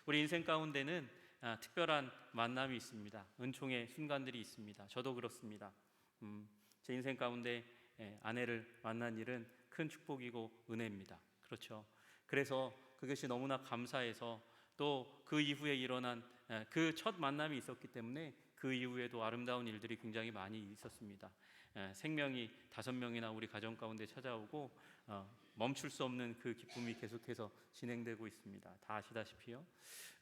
우리 인생 가운데는 특별한 만남이 있습니다. 은총의 순간들이 있습니다. 저도 그렇습니다. 제 인생 가운데 아내를 만난 일은 큰 축복이고 은혜입니다. 그렇죠. 그래서 그것이 너무나 감사해서 또 그 이후에 일어난 그 첫 만남이 있었기 때문에 그 이후에도 아름다운 일들이 굉장히 많이 있었습니다. 생명이 5명이나 우리 가정 가운데 찾아오고 멈출 수 없는 그 기쁨이 계속해서 진행되고 있습니다. 다 아시다시피요.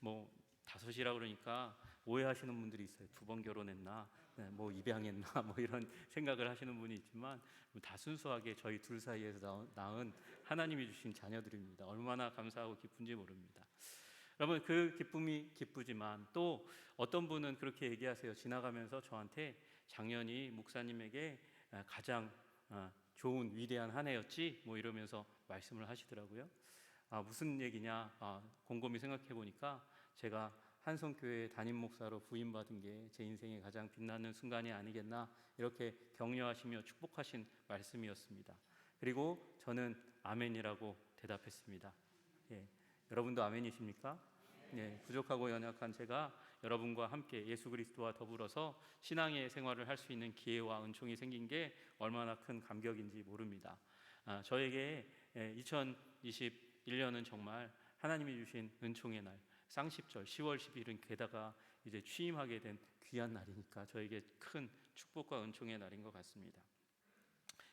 뭐 5이라 그러니까 오해하시는 분들이 있어요. 2번 결혼했나, 뭐 입양했나, 뭐 이런 생각을 하시는 분이 있지만 다 순수하게 저희 둘 사이에서 낳은 하나님이 주신 자녀들입니다. 얼마나 감사하고 기쁜지 모릅니다. 여러분, 그 기쁨이 기쁘지만 또 어떤 분은 그렇게 얘기하세요. 지나가면서 저한테 작년이 목사님에게 가장 좋은 위대한 한 해였지, 뭐 이러면서 말씀을 하시더라고요. 무슨 얘기냐, 곰곰이 생각해 보니까 제가 한성교회 담임 목사로 부임받은 게 제 인생의 가장 빛나는 순간이 아니겠나, 이렇게 격려하시며 축복하신 말씀이었습니다. 그리고 저는 아멘이라고 대답했습니다. 여러분도 아멘이십니까? 부족하고 연약한 제가 여러분과 함께 예수 그리스도와 더불어서 신앙의 생활을 할 수 있는 기회와 은총이 생긴 게 얼마나 큰 감격인지 모릅니다. 저에게 2021년은 정말 하나님이 주신 은총의 날, 쌍십절 10월 10일은 게다가 이제 취임하게 된 귀한 날이니까 저에게 큰 축복과 은총의 날인 것 같습니다.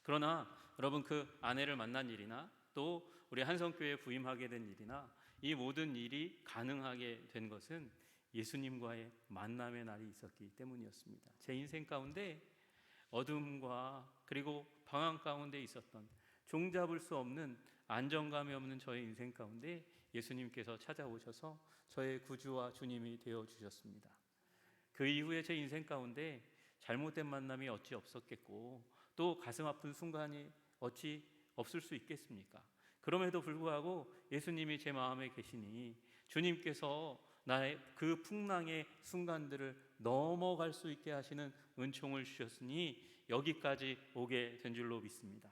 그러나 여러분, 그 아내를 만난 일이나 또 우리 한성교회에 부임하게 된 일이나 이 모든 일이 가능하게 된 것은 예수님과의 만남의 날이 있었기 때문이었습니다. 제 인생 가운데 어둠과 그리고 방황 가운데 있었던 종잡을 수 없는 안정감이 없는 저의 인생 가운데 예수님께서 찾아오셔서 저의 구주와 주님이 되어주셨습니다. 그 이후에 제 인생 가운데 잘못된 만남이 어찌 없었겠고 또 가슴 아픈 순간이 어찌 없을 수 있겠습니까? 그럼에도 불구하고 예수님이 제 마음에 계시니 주님께서 나의 그 풍랑의 순간들을 넘어갈 수 있게 하시는 은총을 주셨으니 여기까지 오게 된 줄로 믿습니다.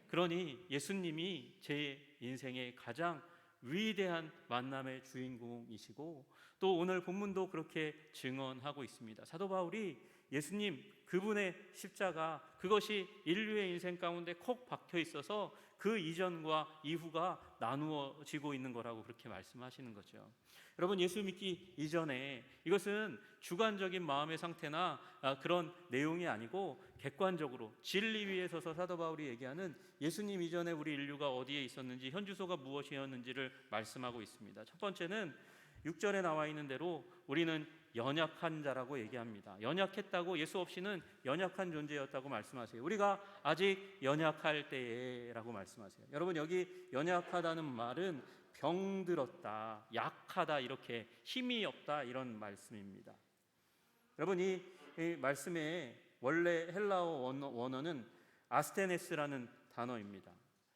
그러니 예수님이 제 인생의 가장 위대한 만남의 주인공이시고 또 오늘 본문도 그렇게 증언하고 있습니다. 사도 바울이 예수님 그분의 십자가, 그것이 인류의 인생 가운데 콕 박혀 있어서 그 이전과 이후가 나누어지고 있는 거라고 그렇게 말씀하시는 거죠. 여러분, 예수 믿기 이전에 이것은 주관적인 마음의 상태나 그런 내용이 아니고 객관적으로 진리 위에 서서 사도 바울이 얘기하는 예수님 이전에 우리 인류가 어디에 있었는지, 현주소가 무엇이었는지를 말씀하고 있습니다. 첫 번째는 6절에 나와 있는 대로 우리는 연약한 자라고 얘기합니다. 연약했다고, 예수 없이는 연약한 존재였다고 말씀하세요. 우리가 아직 연약할 때에라고 말씀하세요. 여러분, 여기 연약하다는 말은 병들었다, 약하다, 이렇게 힘이 없다, 이런 말씀입니다. 여러분, 이 말씀의 원래 헬라어 원어는 아스테네스라는 단어입니다.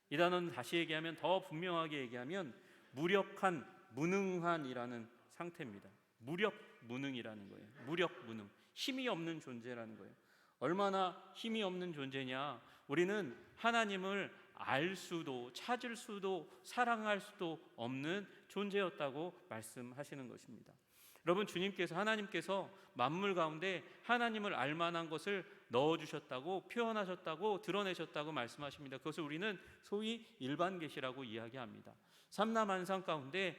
이 단어는 다시 얘기하면, 더 분명하게 얘기하면 무력한, 무능한이라는 상태입니다. 무력무능이라는 거예요. 무력무능, 힘이 없는 존재라는 거예요. 얼마나 힘이 없는 존재냐, 우리는 하나님을 알 수도 찾을 수도 사랑할 수도 없는 존재였다고 말씀하시는 것입니다. 여러분, 주님께서, 하나님께서 만물 가운데 하나님을 알 만한 것을 넣어주셨다고, 표현하셨다고, 드러내셨다고 말씀하십니다. 그것을 우리는 소위 일반 계시라고 이야기합니다. 삼라만상 가운데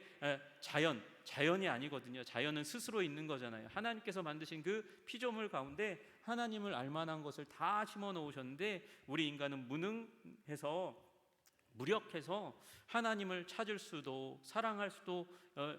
자연이 아니거든요. 자연은 스스로 있는 거잖아요. 하나님께서 만드신 그 피조물 가운데 하나님을 알 만한 것을 다 심어 놓으셨는데 우리 인간은 무력해서 하나님을 찾을 수도 사랑할 수도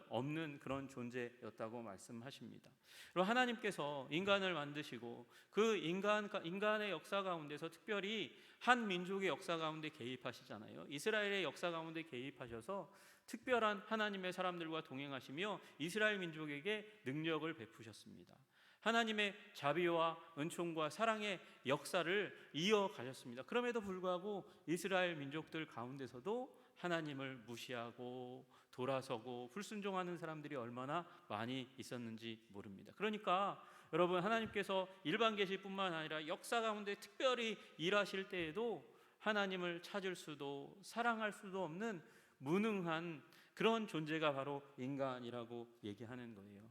없는 그런 존재였다고 말씀하십니다. 그리고 하나님께서 인간을 만드시고 그 인간의 역사 가운데서 특별히 한 민족의 역사 가운데 개입하시잖아요. 이스라엘의 역사 가운데 개입하셔서 특별한 하나님의 사람들과 동행하시며 이스라엘 민족에게 능력을 베푸셨습니다. 하나님의 자비와 은총과 사랑의 역사를 이어가셨습니다. 그럼에도 불구하고 이스라엘 민족들 가운데서도 하나님을 무시하고 돌아서고 불순종하는 사람들이 얼마나 많이 있었는지 모릅니다. 그러니까 여러분, 하나님께서 일반 계시뿐만 아니라 역사 가운데 특별히 일하실 때에도 하나님을 찾을 수도 사랑할 수도 없는 무능한 그런 존재가 바로 인간이라고 얘기하는 거예요.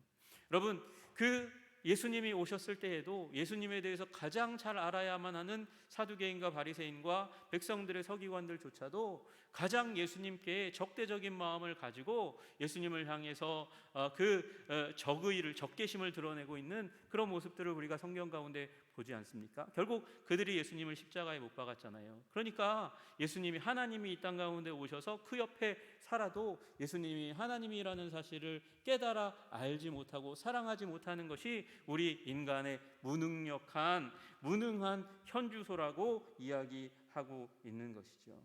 여러분, 그 예수님이 오셨을 때에도 예수님에 대해서 가장 잘 알아야만 하는 사두개인과 바리새인과 백성들의 서기관들조차도 가장 예수님께 적대적인 마음을 가지고 예수님을 향해서 적의를, 적개심을 드러내고 있는 그런 모습들을 우리가 성경 가운데 보지 않습니까? 결국 그들이 예수님을 십자가에 못 박았잖아요. 그러니까 예수님이, 하나님이 이 땅 가운데 오셔서 그 옆에 살아도 예수님이 하나님이라는 사실을 깨달아 알지 못하고 사랑하지 못하는 것이 우리 인간의 무능한 현주소라고 이야기하고 있는 것이죠.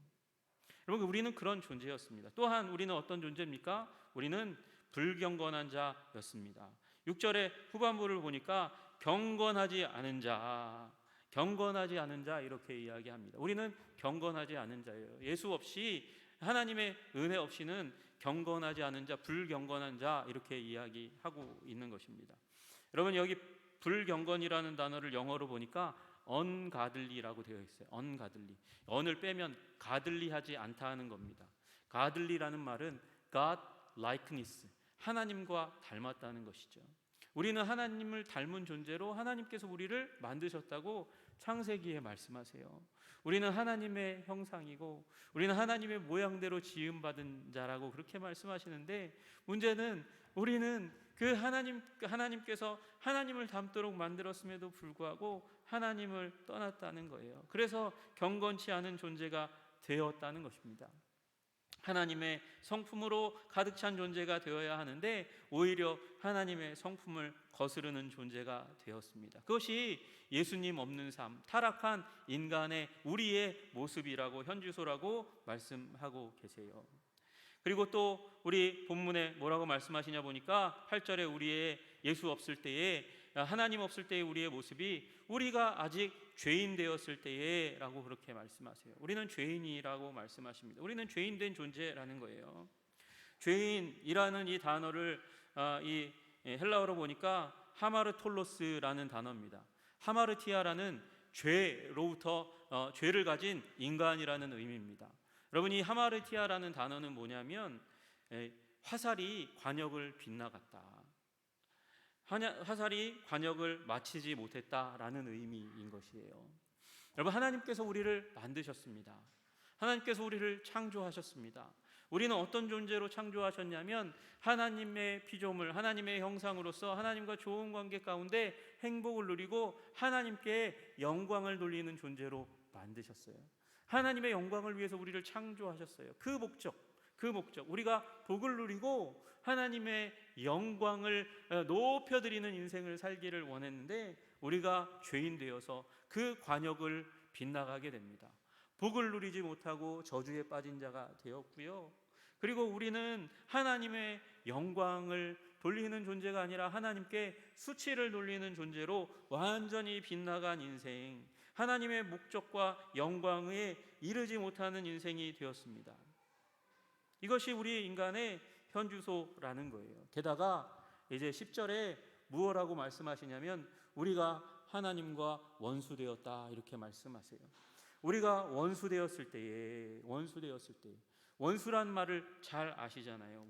여러분, 우리는 그런 존재였습니다. 또한 우리는 어떤 존재입니까? 우리는 불경건한 자였습니다. 6절의 후반부를 보니까 경건하지 않은 자 이렇게 이야기합니다. 우리는 경건하지 않은 자예요. 예수 없이, 하나님의 은혜 없이는 경건하지 않은 자, 불경건한 자 이렇게 이야기하고 있는 것입니다. 여러분, 여기 불경건이라는 단어를 영어로 보니까 ungodly라고 되어 있어요. ungodly. on을 빼면 가들리하지 않다 하는 겁니다. 가들리라는 말은 God likeness, 하나님과 닮았다는 것이죠. 우리는 하나님을 닮은 존재로 하나님께서 우리를 만드셨다고 창세기에 말씀하세요. 우리는 하나님의 형상이고 우리는 하나님의 모양대로 지음받은 자라고 그렇게 말씀하시는데, 문제는 우리는 그 하나님께서 하나님을 닮도록 만들었음에도 불구하고 하나님을 떠났다는 거예요. 그래서 경건치 않은 존재가 되었다는 것입니다. 하나님의 성품으로 가득 찬 존재가 되어야 하는데 오히려 하나님의 성품을 거스르는 존재가 되었습니다. 그것이 예수님 없는 삶, 타락한 인간의 우리의 모습이라고, 현주소라고 말씀하고 계세요. 그리고 또 우리 본문에 뭐라고 말씀하시냐 보니까 8절에 우리의 예수 없을 때에, 하나님 없을 때의 우리의 모습이 우리가 아직 죄인 되었을 때에 라고 그렇게 말씀하세요. 우리는 죄인이라고 말씀하십니다. 우리는 죄인된 존재라는 거예요. 죄인이라는 이 단어를 이 헬라어로 보니까 하마르톨로스라는 단어입니다. 하마르티아라는 죄로부터 죄를 가진 인간이라는 의미입니다. 여러분, 이 하마르티아라는 단어는 뭐냐면 화살이 관역을 빗나갔다, 화살이 관역을 마치지 못했다라는 의미인 것이에요. 여러분, 하나님께서 우리를 만드셨습니다. 하나님께서 우리를 창조하셨습니다. 우리는 어떤 존재로 창조하셨냐면 하나님의 피조물, 하나님의 형상으로서 하나님과 좋은 관계 가운데 행복을 누리고 하나님께 영광을 돌리는 존재로 만드셨어요. 하나님의 영광을 위해서 우리를 창조하셨어요. 그 목적, 우리가 복을 누리고 하나님의 영광을 높여드리는 인생을 살기를 원했는데 우리가 죄인 되어서 그 관역을 빗나가게 됩니다. 복을 누리지 못하고 저주에 빠진 자가 되었고요. 그리고 우리는 하나님의 영광을 돌리는 존재가 아니라 하나님께 수치를 돌리는 존재로 완전히 빗나간 인생, 하나님의 목적과 영광에 이르지 못하는 인생이 되었습니다. 이것이 우리 인간의 현주소라는 거예요. 게다가 이제 10절에 무엇라고 말씀하시냐면 우리가 하나님과 원수되었다 이렇게 말씀하세요. 우리가 원수되었을 때에, 원수란 말을 잘 아시잖아요.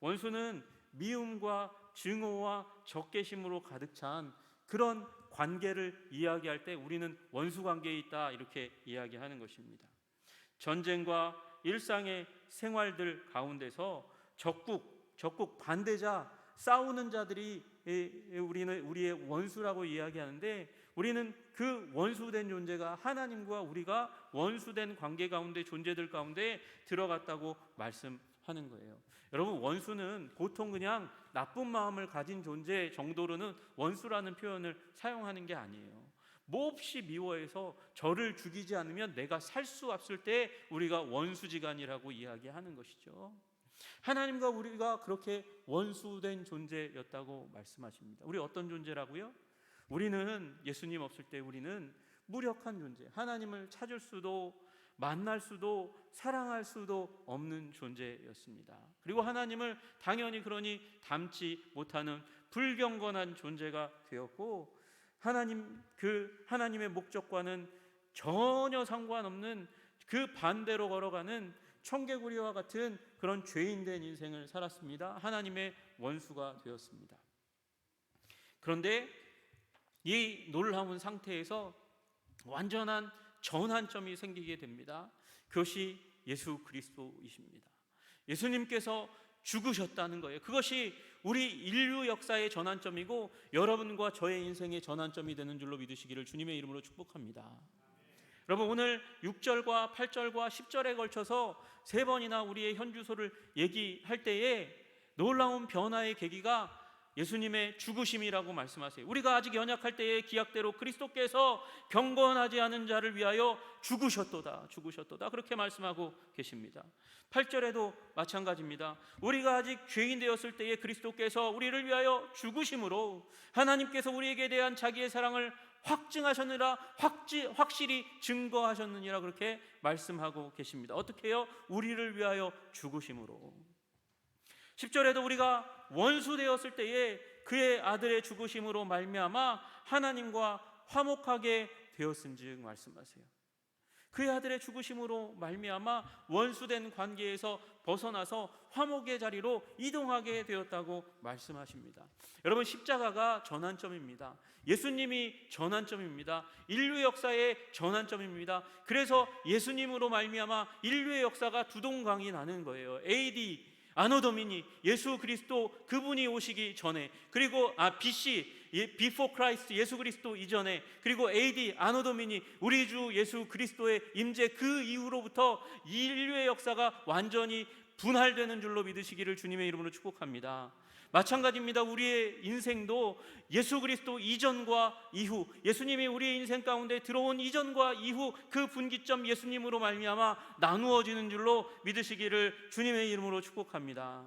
원수는 미움과 증오와 적개심으로 가득 찬 그런 관계를 이야기할 때 우리는 원수 관계에 있다 이렇게 이야기하는 것입니다. 전쟁과 일상의 생활들 가운데서 적국 반대자, 싸우는 자들이 우리의 원수라고 이야기하는데 우리는 그 원수된 존재가 하나님과 우리가 원수된 관계 가운데, 존재들 가운데 들어갔다고 말씀하는 거예요. 여러분, 원수는 보통 그냥 나쁜 마음을 가진 존재 정도로는 원수라는 표현을 사용하는 게 아니에요. 몹시 미워해서 저를 죽이지 않으면 내가 살 수 없을 때 우리가 원수지간이라고 이야기하는 것이죠. 하나님과 우리가 그렇게 원수된 존재였다고 말씀하십니다. 우리 어떤 존재라고요? 우리는 예수님 없을 때 우리는 무력한 존재, 하나님을 찾을 수도 만날 수도 사랑할 수도 없는 존재였습니다. 그리고 하나님을 당연히 그러니 닮지 못하는 불경건한 존재가 되었고, 하나님의 목적과는 전혀 상관없는 그 반대로 걸어가는 청개구리와 같은 그런 죄인된 인생을 살았습니다. 하나님의 원수가 되었습니다. 그런데 이 놀라운 상태에서 완전한 전환점이 생기게 됩니다. 그것이 예수 그리스도이십니다. 예수님께서 죽으셨다는 거예요. 그것이 우리 인류 역사의 전환점이고 여러분과 저의 인생의 전환점이 되는 줄로 믿으시기를 주님의 이름으로 축복합니다. 여러분, 오늘 6절과 8절과 10절에 걸쳐서 3번이나 우리의 현주소를 얘기할 때에 놀라운 변화의 계기가 예수님의 죽으심이라고 말씀하세요. 우리가 아직 연약할 때의 기약대로 그리스도께서 경건하지 않은 자를 위하여 죽으셨도다, 죽으셨도다, 그렇게 말씀하고 계십니다. 8절에도 마찬가지입니다. 우리가 아직 죄인 되었을 때에 그리스도께서 우리를 위하여 죽으심으로 하나님께서 우리에게 대한 자기의 사랑을 확증하셨느라, 확실히 증거하셨느니라, 그렇게 말씀하고 계십니다. 어떻게 해요? 우리를 위하여 죽으심으로. 10절에도 우리가 원수 되었을 때에 그의 아들의 죽으심으로 말미암아 하나님과 화목하게 되었은즉 말씀하세요. 그의 아들의 죽으심으로 말미암아 원수된 관계에서 벗어나서 화목의 자리로 이동하게 되었다고 말씀하십니다. 여러분, 십자가가 전환점입니다. 예수님이 전환점입니다. 인류 역사의 전환점입니다. 그래서 예수님으로 말미암아 인류의 역사가 두동강이 나는 거예요. AD 아노 도미니, 예수 그리스도 그분이 오시기 전에, 그리고 BC Before Christ, 예수 그리스도 이전에, 그리고 AD 아노 도미니, 우리 주 예수 그리스도의 임재 그 이후로부터 인류의 역사가 완전히 분할되는 줄로 믿으시기를 주님의 이름으로 축복합니다. 마찬가지입니다. 우리의 인생도 예수 그리스도 이전과 이후, 예수님이 우리의 인생 가운데 들어온 이전과 이후 그 분기점 예수님으로 말미암아 나누어지는 줄로 믿으시기를 주님의 이름으로 축복합니다.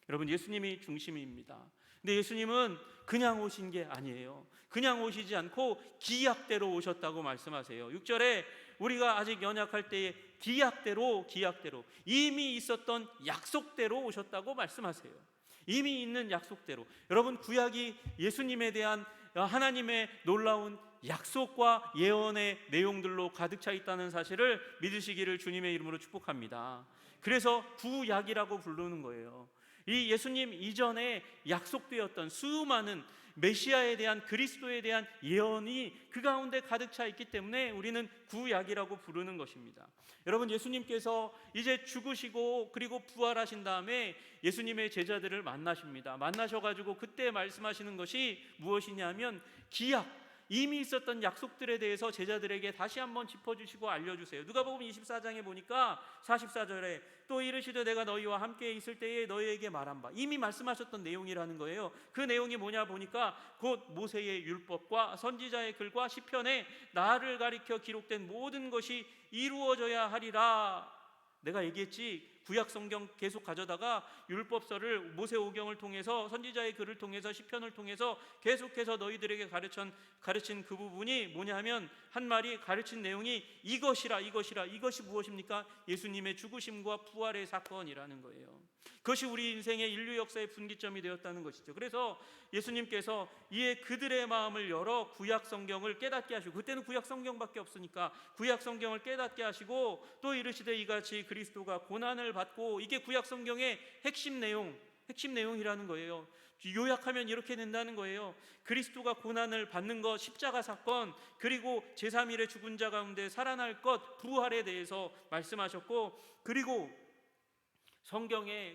여러분, 예수님이 중심입니다. 근데 예수님은 그냥 오신 게 아니에요. 그냥 오시지 않고 기약대로 오셨다고 말씀하세요. 6절에 우리가 아직 연약할 때에 기약대로 이미 있었던 약속대로 오셨다고 말씀하세요. 이미 있는 약속대로. 여러분, 구약이 예수님에 대한 하나님의 놀라운 약속과 예언의 내용들로 가득 차 있다는 사실을 믿으시기를 주님의 이름으로 축복합니다. 그래서 구약이라고 부르는 거예요. 이 예수님 이전에 약속되었던 수많은 메시아에 대한, 그리스도에 대한 예언이 그 가운데 가득 차 있기 때문에 우리는 구약이라고 부르는 것입니다. 여러분, 예수님께서 이제 죽으시고 그리고 부활하신 다음에 예수님의 제자들을 만나십니다. 만나셔가지고 그때 말씀하시는 것이 무엇이냐면 기약, 이미 있었던 약속들에 대해서 제자들에게 다시 한번 짚어주시고 알려주세요. 누가복음 24장에 보니까 44절에 또 이르시되 내가 너희와 함께 있을 때에 너희에게 말한 바, 이미 말씀하셨던 내용이라는 거예요. 그 내용이 뭐냐 보니까 곧 모세의 율법과 선지자의 글과 시편에 나를 가리켜 기록된 모든 것이 이루어져야 하리라. 내가 얘기했지, 구약 성경 계속 가져다가 율법서를 모세오경을 통해서, 선지자의 글을 통해서, 시편을 통해서 계속해서 너희들에게 가르친 그 부분이 뭐냐면, 한 말이 가르친 내용이 이것이라. 이것이 무엇입니까? 예수님의 죽으심과 부활의 사건이라는 거예요. 그것이 우리 인생의 인류 역사의 분기점이 되었다는 것이죠. 그래서 예수님께서 이에 그들의 마음을 열어 구약 성경을 깨닫게 하시고, 그때는 구약 성경밖에 없으니까 구약 성경을 깨닫게 하시고, 또 이르시되 이같이 그리스도가 고난을 받고, 이게 구약 성경의 핵심 내용이라는 거예요. 요약하면 이렇게 된다는 거예요. 그리스도가 고난을 받는 것, 십자가 사건, 그리고 제3일에 죽은 자 가운데 살아날 것, 부활에 대해서 말씀하셨고, 그리고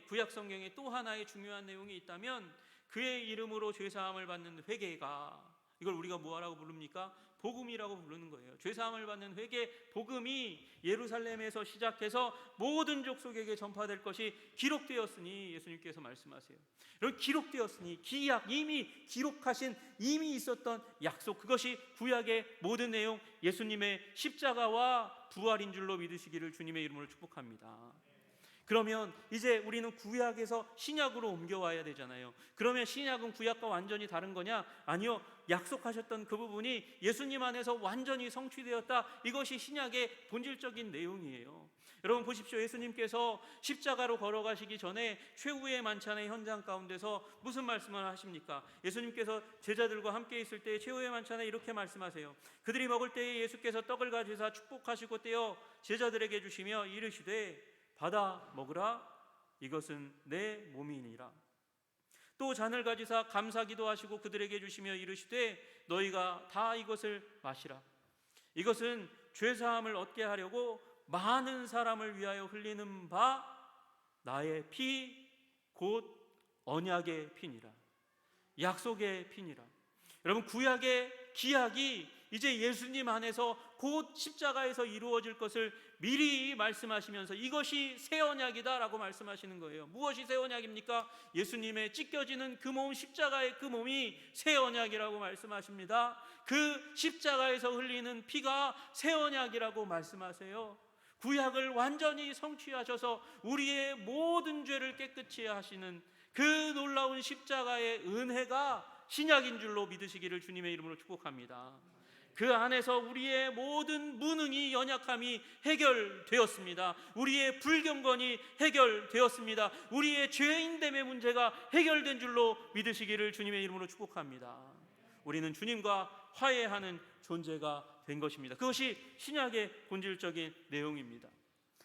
구약 성경에 또 하나의 중요한 내용이 있다면, 그의 이름으로 죄사함을 받는 회개가, 이걸 우리가 뭐라고 부릅니까? 복음이라고 부르는 거예요. 죄사함을 받는 회개, 복음이 예루살렘에서 시작해서 모든 족속에게 전파될 것이 기록되었으니, 예수님께서 말씀하세요. 이런 기록되었으니, 기약, 이미 기록하신, 이미 있었던 약속, 그것이 구약의 모든 내용, 예수님의 십자가와 부활인 줄로 믿으시기를 주님의 이름으로 축복합니다. 그러면 이제 우리는 구약에서 신약으로 옮겨와야 되잖아요. 그러면 신약은 구약과 완전히 다른 거냐? 아니요. 약속하셨던 그 부분이 예수님 안에서 완전히 성취되었다. 이것이 신약의 본질적인 내용이에요. 여러분 보십시오. 예수님께서 십자가로 걸어가시기 전에 최후의 만찬의 현장 가운데서 무슨 말씀을 하십니까? 예수님께서 제자들과 함께 있을 때 최후의 만찬에 이렇게 말씀하세요. 그들이 먹을 때에 예수께서 떡을 가지사 축복하시고 떼어 제자들에게 주시며 이르시되 받아 먹으라. 이것은 내 몸이니라. 또 잔을 가지사 감사기도 하시고 그들에게 주시며 이르시되 너희가 다 이것을 마시라. 이것은 죄사함을 얻게 하려고 많은 사람을 위하여 흘리는 바 나의 피 곧 언약의 피니라. 약속의 피니라. 여러분, 구약의 기약이 이제 예수님 안에서 곧 십자가에서 이루어질 것을 미리 말씀하시면서 이것이 새 언약이다라고 말씀하시는 거예요. 무엇이 새 언약입니까? 예수님의 찢겨지는 그 몸, 십자가의 그 몸이 새 언약이라고 말씀하십니다. 그 십자가에서 흘리는 피가 새 언약이라고 말씀하세요. 구약을 완전히 성취하셔서 우리의 모든 죄를 깨끗이 하시는 그 놀라운 십자가의 은혜가 신약인 줄로 믿으시기를 주님의 이름으로 축복합니다. 그 안에서 우리의 모든 무능이, 연약함이 해결되었습니다. 우리의 불경건이 해결되었습니다. 우리의 죄인됨의 문제가 해결된 줄로 믿으시기를 주님의 이름으로 축복합니다. 우리는 주님과 화해하는 존재가 된 것입니다. 그것이 신약의 본질적인 내용입니다.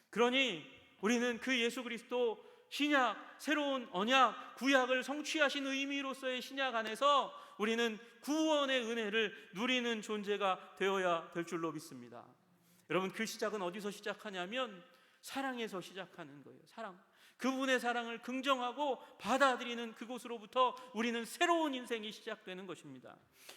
그러니 우리는 그 예수 그리스도 신약, 새로운 언약, 구약을 성취하신 의미로서의 신약 안에서 우리는 구원의 은혜를 누리는 존재가 되어야 될 줄로 믿습니다. 여러분, 그 시작은 어디서 시작하냐면 사랑에서 시작하는 거예요. 사랑. 그분의 사랑을 긍정하고 받아들이는 그곳으로부터 우리는 새로운 인생이 시작되는 것입니다.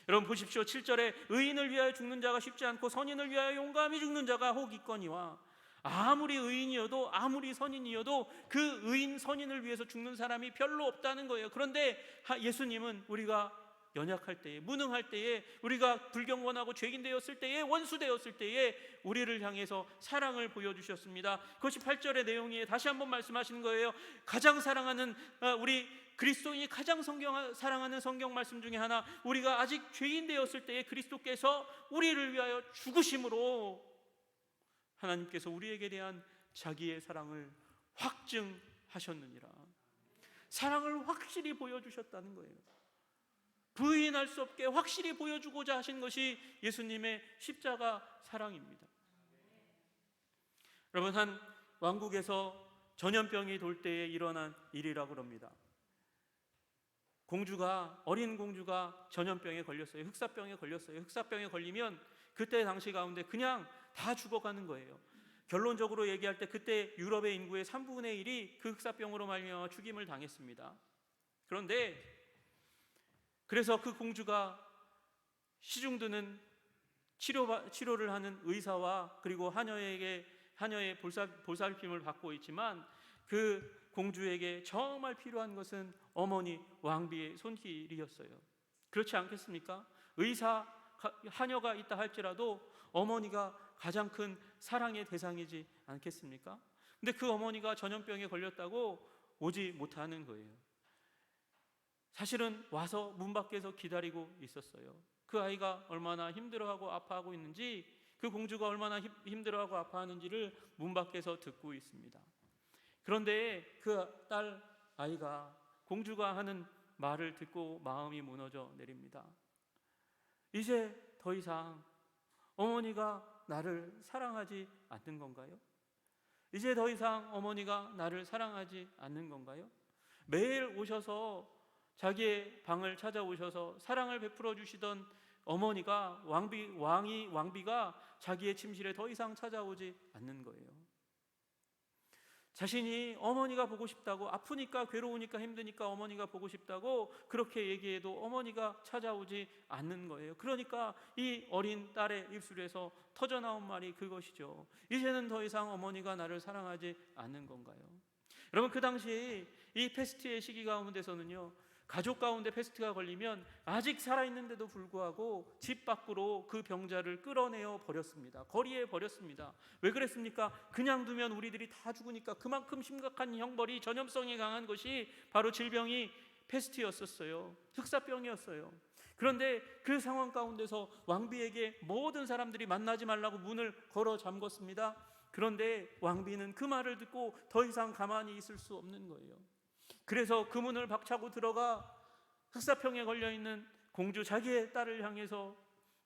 여러분 보십시오. 7절에 의인을 위하여 죽는 자가 쉽지 않고 선인을 위하여 용감히 죽는 자가 혹 있거니와. 아무리 의인이어도 아무리 선인이어도 그 의인 선인을 위해서 죽는 사람이 별로 없다는 거예요. 그런데 예수님은 우리가 연약할 때에, 무능할 때에, 우리가 불경건하고 죄인 되었을 때에, 원수 되었을 때에 우리를 향해서 사랑을 보여주셨습니다. 그것이 8절의 내용이에요. 다시 한번 말씀하시는 거예요. 가장 사랑하는, 우리 그리스도인이 가장 사랑하는 성경 말씀 중에 하나, 우리가 아직 죄인 되었을 때에 그리스도께서 우리를 위하여 죽으심으로 하나님께서 우리에게 대한 자기의 사랑을 확증하셨느니라. 사랑을 확실히 보여주셨다는 거예요. 부인할 수 없게 확실히 보여주고자 하신 것이 예수님의 십자가 사랑입니다. 여러분, 한 왕국에서 전염병이 돌 때에 일어난 일이라고 합니다. 어린 공주가 전염병에 걸렸어요. 흑사병에 걸렸어요. 흑사병에 걸리면 그때 당시 가운데 그냥 다 죽어가는 거예요. 결론적으로 얘기할 때 그때 유럽의 인구의 3분의 1이 그 흑사병으로 말미암아 죽임을 당했습니다. 그런데 그래서 그 공주가 시중드는 치료를 하는 의사와 그리고 하녀의 보살핌을 받고 있지만 그 공주에게 정말 필요한 것은 어머니 왕비의 손길이었어요. 그렇지 않겠습니까? 하녀가 있다 할지라도 어머니가 가장 큰 사랑의 대상이지 않겠습니까? 근데 그 어머니가 전염병에 걸렸다고 오지 못하는 거예요. 사실은 와서 문 밖에서 기다리고 있었어요. 그 아이가 얼마나 힘들어하고 아파하고 있는지, 그 공주가 얼마나 힘들어하고 아파하는지를 문 밖에서 듣고 있습니다. 그런데 그 딸 아이가 공주가 하는 말을 듣고 마음이 무너져 내립니다. 이제 더 이상 어머니가 나를 사랑하지 않는 건가요? 이제 더 이상 어머니가 나를 사랑하지 않는 건가요? 매일 오셔서 자기의 방을 찾아오셔서 사랑을 베풀어 주시던 어머니가 왕비가 자기의 침실에 더 이상 찾아오지 않는 거예요. 자신이 어머니가 보고 싶다고, 아프니까 괴로우니까 힘드니까 어머니가 보고 싶다고 그렇게 얘기해도 어머니가 찾아오지 않는 거예요. 그러니까 이 어린 딸의 입술에서 터져나온 말이 그것이죠. 이제는 더 이상 어머니가 나를 사랑하지 않는 건가요? 여러분, 그 당시 이 패스트의 시기 가운데서는요, 가족 가운데 패스트가 걸리면 아직 살아있는데도 불구하고 집 밖으로 그 병자를 끌어내어 버렸습니다. 거리에 버렸습니다. 왜 그랬습니까? 그냥 두면 우리들이 다 죽으니까. 그만큼 심각한 형벌이, 전염성이 강한 것이 바로 질병이 패스트였었어요. 흑사병이었어요. 그런데 그 상황 가운데서 왕비에게 모든 사람들이 만나지 말라고 문을 걸어 잠궜습니다. 그런데 왕비는 그 말을 듣고 더 이상 가만히 있을 수 없는 거예요. 그래서 그 문을 박차고 들어가 흑사병에 걸려있는 공주 자기의 딸을 향해서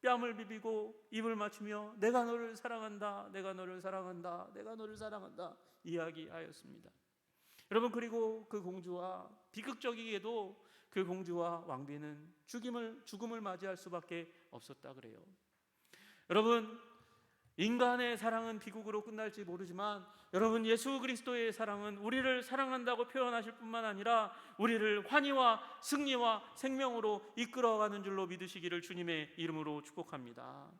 뺨을 비비고 입을 맞추며 내가 너를 사랑한다, 내가 너를 사랑한다, 내가 너를 사랑한다 이야기하였습니다. 여러분, 그리고 그 공주와 비극적이게도 그 공주와 왕비는 죽음을 맞이할 수밖에 없었다 그래요. 여러분, 인간의 사랑은 비극으로 끝날지 모르지만 여러분, 예수 그리스도의 사랑은 우리를 사랑한다고 표현하실 뿐만 아니라 우리를 환희와 승리와 생명으로 이끌어가는 줄로 믿으시기를 주님의 이름으로 축복합니다.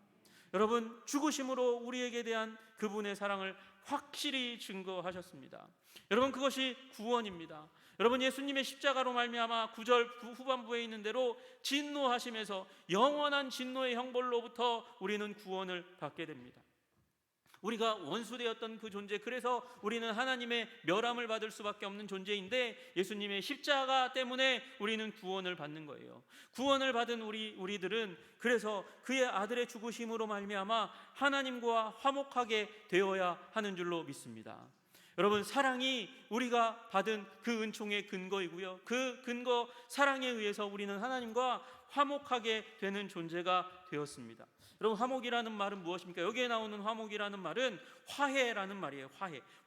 여러분, 죽으심으로 우리에게 대한 그분의 사랑을 확실히 증거하셨습니다. 여러분, 그것이 구원입니다. 여러분, 예수님의 십자가로 말미암아 9절 후반부에 있는 대로 진노하심에서 영원한 진노의 형벌로부터 우리는 구원을 받게 됩니다. 우리가 원수되었던 그 존재, 그래서 우리는 하나님의 멸함을 받을 수밖에 없는 존재인데 예수님의 십자가 때문에 우리는 구원을 받는 거예요. 구원을 받은 우리들은 그래서 그의 아들의 죽으심으로 말미암아 하나님과 화목하게 되어야 하는 줄로 믿습니다. 여러분, 사랑이 우리가 받은 그 은총의 근거이고요, 그 근거 사랑에 의해서 우리는 하나님과 화목하게 되는 존재가 되었습니다. 여러분, 화목이라는 말은 무엇입니까? 여기에 나오는 화목이라는 말은 화해라는 말이에요.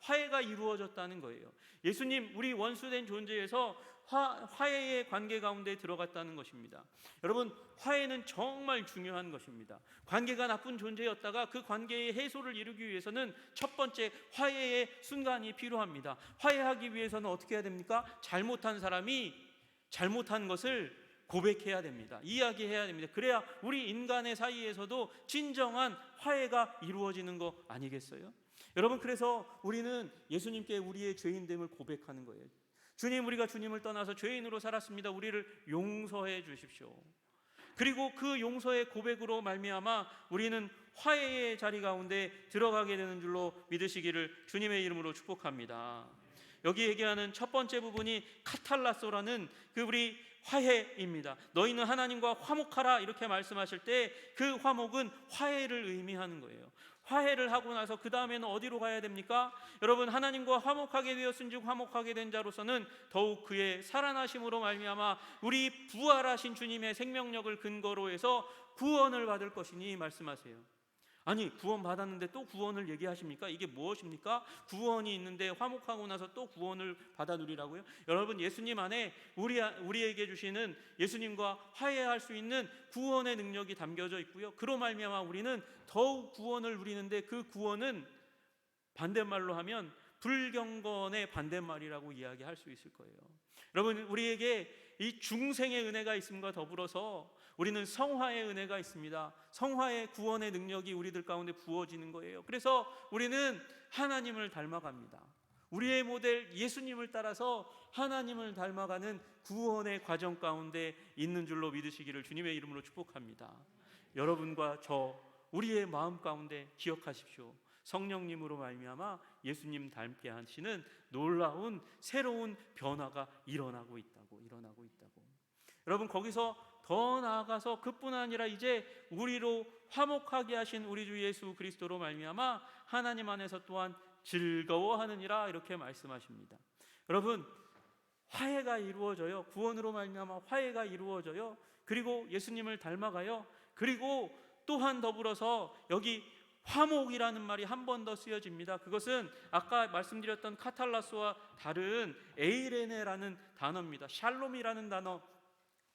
화해가 이루어졌다는 거예요. 예수님, 우리 원수된 존재에서 화해의 관계 가운데 들어갔다는 것입니다. 여러분, 화해는 정말 중요한 것입니다. 관계가 나쁜 존재였다가 그 관계의 해소를 이루기 위해서는 첫 번째 화해의 순간이 필요합니다. 화해하기 위해서는 어떻게 해야 됩니까? 잘못한 사람이 잘못한 것을 고백해야 됩니다. 이야기해야 됩니다. 그래야 우리 인간의 사이에서도 진정한 화해가 이루어지는 거 아니겠어요? 여러분, 그래서 우리는 예수님께 우리의 죄인됨을 고백하는 거예요. 주님, 우리가 주님을 떠나서 죄인으로 살았습니다. 우리를 용서해 주십시오. 그리고 그 용서의 고백으로 말미암아 우리는 화해의 자리 가운데 들어가게 되는 줄로 믿으시기를 주님의 이름으로 축복합니다. 여기 얘기하는 첫 번째 부분이 카탈라소라는 그 우리 화해입니다. 너희는 하나님과 화목하라 이렇게 말씀하실 때 그 화목은 화해를 의미하는 거예요. 화해를 하고 나서 그 다음에는 어디로 가야 됩니까? 여러분, 하나님과 화목하게 되었은즉 화목하게 된 자로서는 더욱 그의 살아나심으로 말미암아 우리 부활하신 주님의 생명력을 근거로 해서 구원을 받을 것이니 말씀하세요. 아니, 구원 받았는데 또 구원을 얘기하십니까? 이게 무엇입니까? 구원이 있는데 화목하고 나서 또 구원을 받아 누리라고요? 여러분, 예수님 안에 우리에게 주시는 예수님과 화해할 수 있는 구원의 능력이 담겨져 있고요, 그로 말미암아 우리는 더욱 구원을 누리는데 그 구원은 반대말로 하면 불경건의 반대말이라고 이야기할 수 있을 거예요. 여러분, 우리에게 이 중생의 은혜가 있음과 더불어서 우리는 성화의 은혜가 있습니다. 성화의 구원의 능력이 우리들 가운데 부어지는 거예요. 그래서 우리는 하나님을 닮아갑니다. 우리의 모델 예수님을 따라서 하나님을 닮아가는 구원의 과정 가운데 있는 줄로 믿으시기를 주님의 이름으로 축복합니다. 여러분과 저 우리의 마음 가운데 기억하십시오. 성령님으로 말미암아 예수님 닮게 하시는 놀라운 새로운 변화가 일어나고 있다고. 여러분, 거기서 더 나아가서 그뿐 아니라 이제 우리로 화목하게 하신 우리 주 예수 그리스도로 말미암아 하나님 안에서 또한 즐거워하느니라 이렇게 말씀하십니다. 여러분, 화해가 이루어져요. 구원으로 말미암아 화해가 이루어져요. 그리고 예수님을 닮아가요. 그리고 또한 더불어서 여기 화목이라는 말이 한 번 더 쓰여집니다. 그것은 아까 말씀드렸던 카탈라스와 다른 에이레네라는 단어입니다. 샬롬이라는 단어,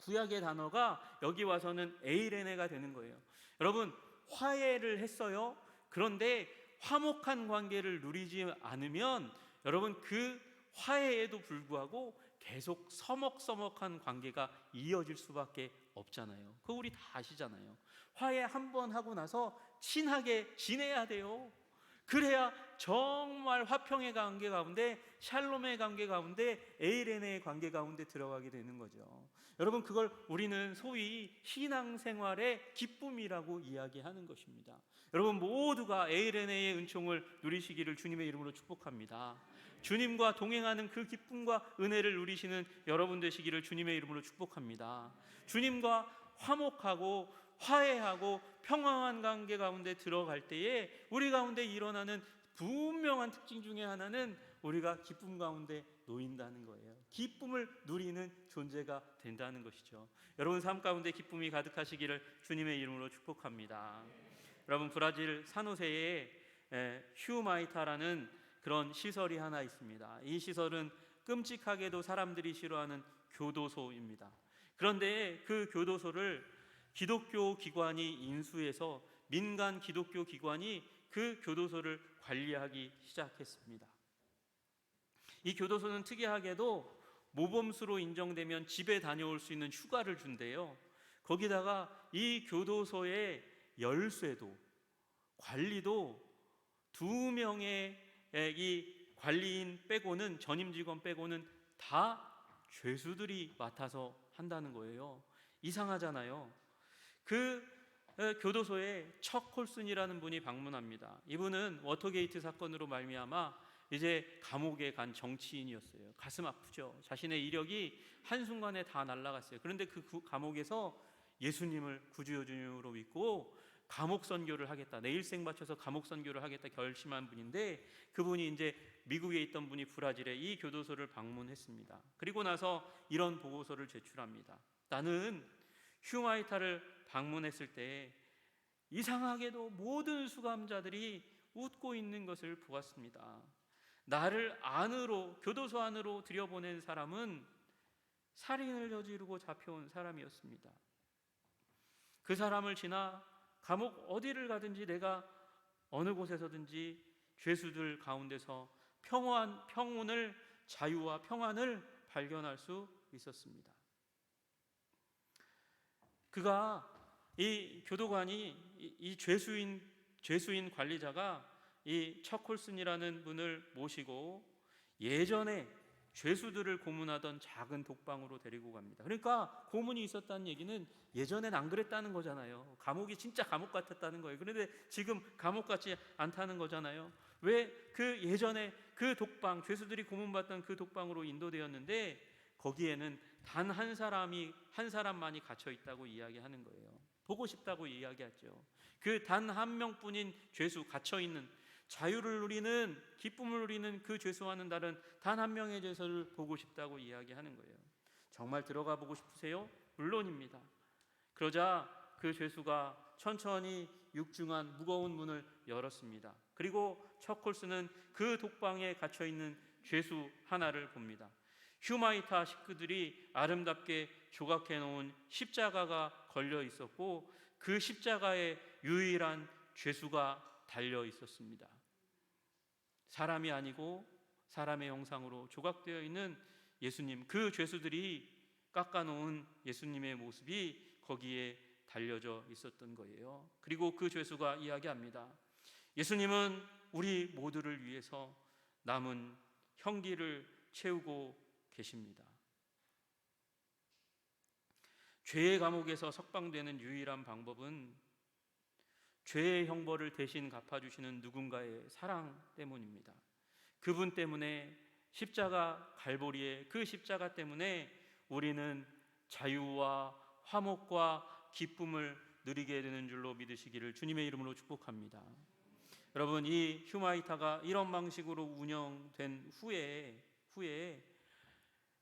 구약의 단어가 여기 와서는 에이레네가 되는 거예요. 여러분, 화해를 했어요. 그런데 화목한 관계를 누리지 않으면 여러분, 그 화해에도 불구하고 계속 서먹서먹한 관계가 이어질 수밖에 없잖아요. 그거 우리 다 아시잖아요. 화해 한 번 하고 나서 친하게 지내야 돼요. 그래야 정말 화평의 관계 가운데, 샬롬의 관계 가운데, 에이레네의 관계 가운데 들어가게 되는 거죠. 여러분, 그걸 우리는 소위 신앙생활의 기쁨이라고 이야기하는 것입니다. 여러분, 모두가 에이레네의 은총을 누리시기를 주님의 이름으로 축복합니다. 주님과 동행하는 그 기쁨과 은혜를 누리시는 여러분 되시기를 주님의 이름으로 축복합니다. 주님과 화목하고 화해하고 평화한 관계 가운데 들어갈 때에 우리 가운데 일어나는 분명한 특징 중에 하나는 우리가 기쁨 가운데 놓인다는 거예요. 기쁨을 누리는 존재가 된다는 것이죠. 여러분, 삶 가운데 기쁨이 가득하시기를 주님의 이름으로 축복합니다. 여러분, 브라질 산호세에 휴마이타라는 그런 시설이 하나 있습니다. 이 시설은 끔찍하게도 사람들이 싫어하는 교도소입니다. 그런데 그 교도소를 기독교 기관이 인수해서 민간 기독교 기관이 그 교도소를 관리하기 시작했습니다. 이 교도소는 특이하게도 모범수로 인정되면 집에 다녀올 수 있는 휴가를 준대요. 거기다가 이 교도소의 열쇠도 관리도 2명의 이 관리인 빼고는, 전임 직원 빼고는 다 죄수들이 맡아서 한다는 거예요. 이상하잖아요. 그 교도소에 척 콜슨이라는 분이 방문합니다. 이분은 워터게이트 사건으로 말미암아 이제 감옥에 간 정치인이었어요. 가슴 아프죠. 자신의 이력이 한순간에 다 날아갔어요. 그런데 그 감옥에서 예수님을 구주여주님으로 믿고 감옥 선교를 하겠다, 내 일생 바쳐서 감옥 선교를 하겠다 결심한 분인데, 그분이 이제 미국에 있던 분이 브라질에 이 교도소를 방문했습니다. 그리고 나서 이런 보고서를 제출합니다. 나는 휴마이타를 방문했을 때 이상하게도 모든 수감자들이 웃고 있는 것을 보았습니다. 나를 안으로, 교도소 안으로 들여보낸 사람은 살인을 저지르고 잡혀온 사람이었습니다. 그 사람을 지나 감옥 어디를 가든지 내가 어느 곳에서든지 죄수들 가운데서 평온을, 자유와 평안을 발견할 수 있었습니다. 그가, 이 교도관이, 이 죄수인 관리자가 이 척콜슨이라는 분을 모시고 예전에 죄수들을 고문하던 작은 독방으로 데리고 갑니다. 그러니까 고문이 있었다는 얘기는 예전엔 안 그랬다는 거잖아요. 감옥이 진짜 감옥 같았다는 거예요. 그런데 지금 감옥 같지 않다는 거잖아요. 왜? 그 예전에 그 독방, 죄수들이 고문받던 그 독방으로 인도되었는데 거기에는 단 한 사람만이 갇혀 있다고 이야기하는 거예요. 보고 싶다고 이야기하죠. 그 단 한 명뿐인 죄수, 갇혀 있는, 자유를 누리는, 기쁨을 누리는 그 죄수와는 다른 단 한 명의 죄수를 보고 싶다고 이야기하는 거예요. 정말 들어가 보고 싶으세요? 물론입니다. 그러자 그 죄수가 천천히 육중한 무거운 문을 열었습니다. 그리고 척콜스는 그 독방에 갇혀 있는 죄수 하나를 봅니다. 휴마이타 식구들이 아름답게 조각해 놓은 십자가가 걸려 있었고 그 십자가에 유일한 죄수가 달려 있었습니다. 사람이 아니고 사람의 형상으로 조각되어 있는 예수님, 그 죄수들이 깎아놓은 예수님의 모습이 거기에 달려져 있었던 거예요. 그리고 그 죄수가 이야기합니다. 예수님은 우리 모두를 위해서 남은 형기를 채우고 계십니다. 죄의 감옥에서 석방되는 유일한 방법은 죄의 형벌을 대신 갚아주시는 누군가의 사랑 때문입니다. 그분 때문에, 십자가 갈보리의 그 십자가 때문에 우리는 자유와 화목과 기쁨을 누리게 되는 줄로 믿으시기를 주님의 이름으로 축복합니다. 여러분, 이 휴마이타가 이런 방식으로 운영된 후에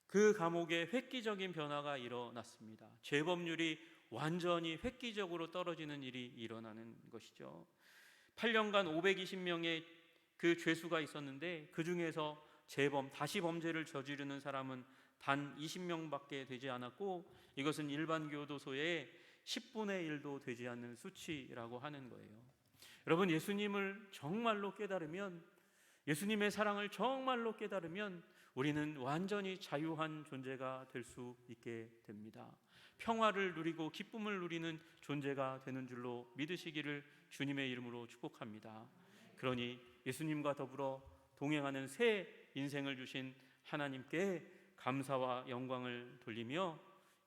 그 감옥에 획기적인 변화가 일어났습니다. 죄범률이 완전히 획기적으로 떨어지는 일이 일어나는 것이죠. 8년간 520명의 그 죄수가 있었는데 그 중에서 다시 범죄를 저지르는 사람은 단 20명밖에 되지 않았고, 이것은 일반 교도소의 10분의 1도 되지 않는 수치라고 하는 거예요. 여러분, 예수님을 정말로 깨달으면, 예수님의 사랑을 정말로 깨달으면 우리는 완전히 자유한 존재가 될 수 있게 됩니다. 평화를 누리고 기쁨을 누리는 존재가 되는 줄로 믿으시기를 주님의 이름으로 축복합니다. 그러니 예수님과 더불어 동행하는 새 인생을 주신 하나님께 감사와 영광을 돌리며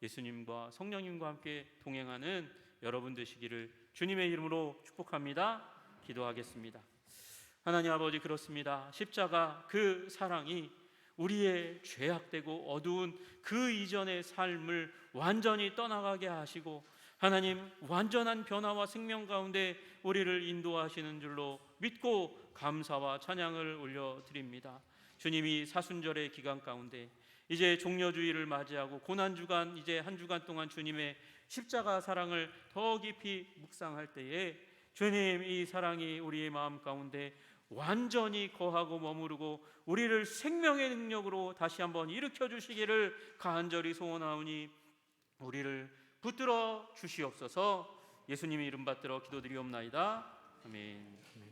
예수님과 성령님과 함께 동행하는 여러분 되시기를 주님의 이름으로 축복합니다. 기도하겠습니다. 하나님 아버지, 그렇습니다. 십자가 그 사랑이 우리의 죄악되고 어두운 그 이전의 삶을 완전히 떠나가게 하시고 하나님, 완전한 변화와 생명 가운데 우리를 인도하시는 줄로 믿고 감사와 찬양을 올려드립니다. 주님이 사순절의 기간 가운데 이제 종려주의를 맞이하고 고난주간, 이제 한 주간 동안 주님의 십자가 사랑을 더 깊이 묵상할 때에 주님, 이 사랑이 우리의 마음 가운데 완전히 거하고 머무르고 우리를 생명의 능력으로 다시 한번 일으켜 주시기를 간절히 소원하오니 우리를 붙들어 주시옵소서. 예수님의 이름 받들어 기도드리옵나이다. 아멘.